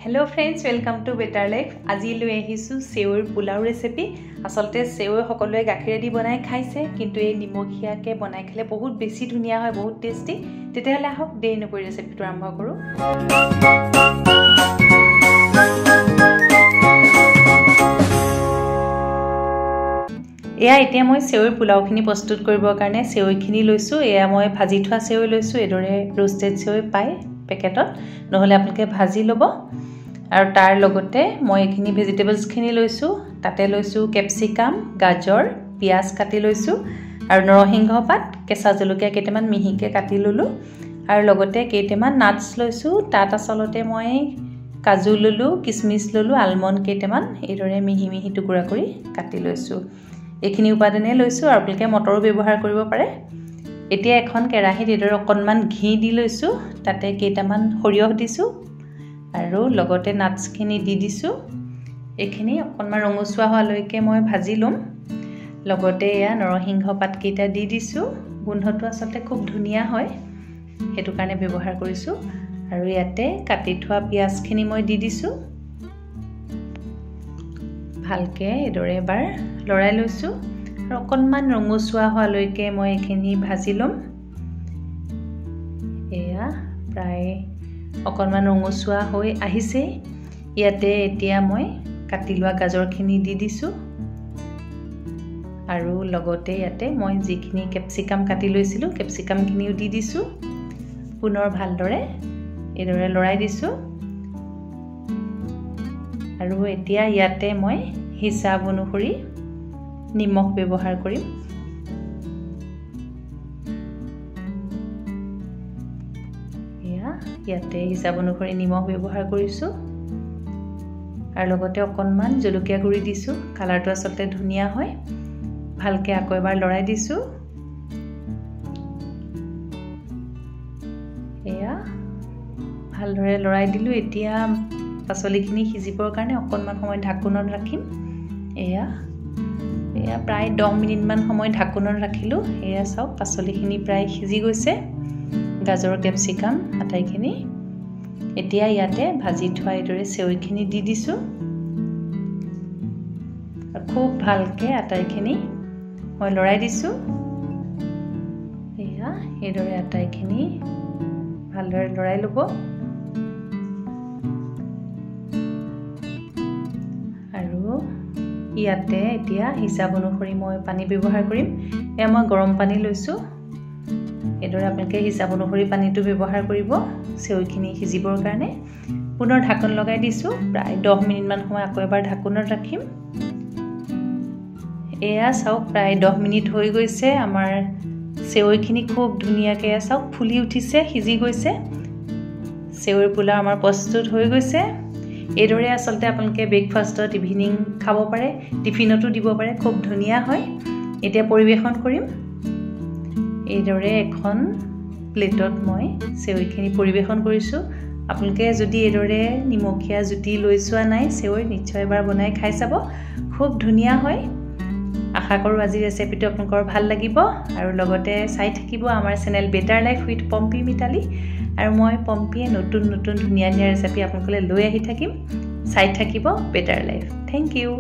Hello friends, welcome to Better Life. আজি লৈ আহিছো সেউৰ পোলাও ৰেচিপি। আসলতে সেউ সকলোৱে গাখীৰে দি বনাই খাইছে, কিন্তু এই নিমখীয়াকে বনাই খেলে বহুত বেছি ধুনিয়া হয়, বহুত টেস্টি। তেতিয়াহলে আহক দেৰি নকৰি ৰেচিপিটো আৰম্ভ কৰো। এয়া এতিয়া মই সেউৰ পোলাওখিনি প্ৰস্তুত কৰিবৰ কাৰণে সেউখিনি লৈছো। এয়া মই ভাজি থোৱা সেউ লৈছো। এদৰে ৰোস্টেড সেউ পাই পেকেটত, নহলে আপোনালোকে ভাজি লব। আৰু তাৰ লগতে মই এখিনি ভেজিটেবলছ খিনি লৈছো। তাতে লৈছো ক্যাপসিকাম, গাজৰ, পিয়াজ কাটি লৈছো আৰু নৰসিংহ পাত, কেঁচা জলকীয়া কেইটামান মিহিকে কাটি ললো আৰু লগতে কেইটামান নাটস লৈছো। তাত আসলতে মই কাজু ললো, কিশমিশ ললো, আলমন্ড কেইটামান এদৰে মিহি মিহি টুকুৰা কৰি কাটি লৈছো। এখিনি উপাদানে লৈছো আৰু আপোনালোকে মটৰো ব্যৱহাৰ কৰিব পাৰে। এতিয়া এখন কেৰাহীত এদৰে অকনমান ঘি দি লৈছো। তাতে কেইটামান সৰিয়হ দিছো আৰু লগতে নাটস খিনি দি দিছো। এখিনি অকনমান ৰঙচুৱা হোৱালৈকে মই ভাজি লম। লগতে এয়া নৰসিংহ পাত কেইটা দি দিছো। গোন্ধটো আসলতে খুব ধুনিয়া হয়, হেতু কাৰণে ব্যৱহাৰ কৰিছো। আৰু ইয়াতে কাটি থোৱা পিয়াজ খিনি মই দি দিছো। ভালকে এদৰে এবাৰ লৰাই লৈছো আৰু অকনমান ৰঙচুৱা হোৱালৈকে মই এখিনি ভাজি লম। এয়া প্ৰায় অকনমান ৰঙচুৱা হৈ আহিছে। ইয়াতে এতিয়া মই কাটি লোৱা গাজৰখিনি দি দিছো আৰু লগতে ইয়াতে মই যিখিনি ক্যাপসিকাম কাটি লৈছিলো ক্যাপসিকামখিনিও দি দিছো। পুনৰ ভালদৰে এদৰে লৰাই দিছো আৰু এতিয়া ইয়াতে মই হিচাপ অনুসৰি নিমখ ব্যৱহাৰ কৰিম। ইয়াতে হিচাপ অনুসৰি নিমখ ব্যৱহাৰ কৰিছো আৰু লগতে অকনমান জলকীয়া গুৰি দিছো। কালাৰটো আসলতে ধুনিয়া হয়। ভালকে আকৌ এবাৰ লৰাই দিছো। এয়া ভালদৰে লৰাই দিলো। এতিয়া পাচলিখিনি সিজিবৰ কাৰণে অকনমান সময় ঢাকোনত ৰাখিম। এয়া প্ৰায় 10 মিনিট মান সময় ঢাকোনত ৰাখিলো। এয়া চাওক পাচলিখিনি প্ৰায় সিজি গৈছে, গাজৰ ক্যাপসিকাম আটাইখিনি। এতিয়া ইয়াতে ভাজি থোৱা এদৰে সেউখিনি দি দিছো আৰু খুব ভালকে আটাইখিনি মই লৰাই দিছো। এয়া এদৰে আটাইখিনি ভালদৰে লৰাই লব আৰু ইয়াতে এতিয়া হিচাপ অনুসৰি মই পানী ব্যৱহাৰ কৰিম। এয়া মই গৰম পানী লৈছো। এদৰে আপোনালোকে হিচাপ অনুসৰি পানীটো ব্যৱহাৰ কৰিব সেউখিনি সিজিবৰ কাৰণে। পুনৰ ঢাকন লগাই দিছো। প্ৰায় 10 মিনিট মান সময় আকৌ এবাৰ ঢাকনত ৰাখিম। এয়া চাওক প্ৰায় 10 মিনিট হৈ গৈছে। আমাৰ সেউখিনি খুব ধুনিয়াকৈ চাওক ফুলি উঠিছে, সিজি গৈছে। সেউৰ পোলাও আমাৰ প্ৰস্তুত হৈ গৈছে। এদৰে আসলতে আপোনালোকে ব্ৰেকফাষ্টত, ইভিনিং খাব পাৰে, টিফিনতো দিব পাৰে, খুব ধুনিয়া হয়। এতিয়া পৰিবেশন কৰিম। এদৰে এখন প্লেটত মই সেউখিনি পৰিবেশন কৰিছো। আপোনালোকে যদি এদৰে নিমখীয়া জুতি লৈ চোৱা নাই সেউ, নিশ্চয় এবাৰ বনাই খাই চাব, খুব ধুনিয়া হয়। আশা কৰো আজি ৰেচিপিটো আপোনালোকৰ ভাল লাগিব আৰু লগতে চাই থাকিব আমাৰ channel better life with Pompi Mitali. আৰু মই পম্পিয়ে নতুন নতুন ধুনিয়া ধুনিয়া ৰেচিপি আপোনালোকলৈ লৈ আহি থাকিম। চাই থাকিব বেটাৰ লাইফ। Thank U.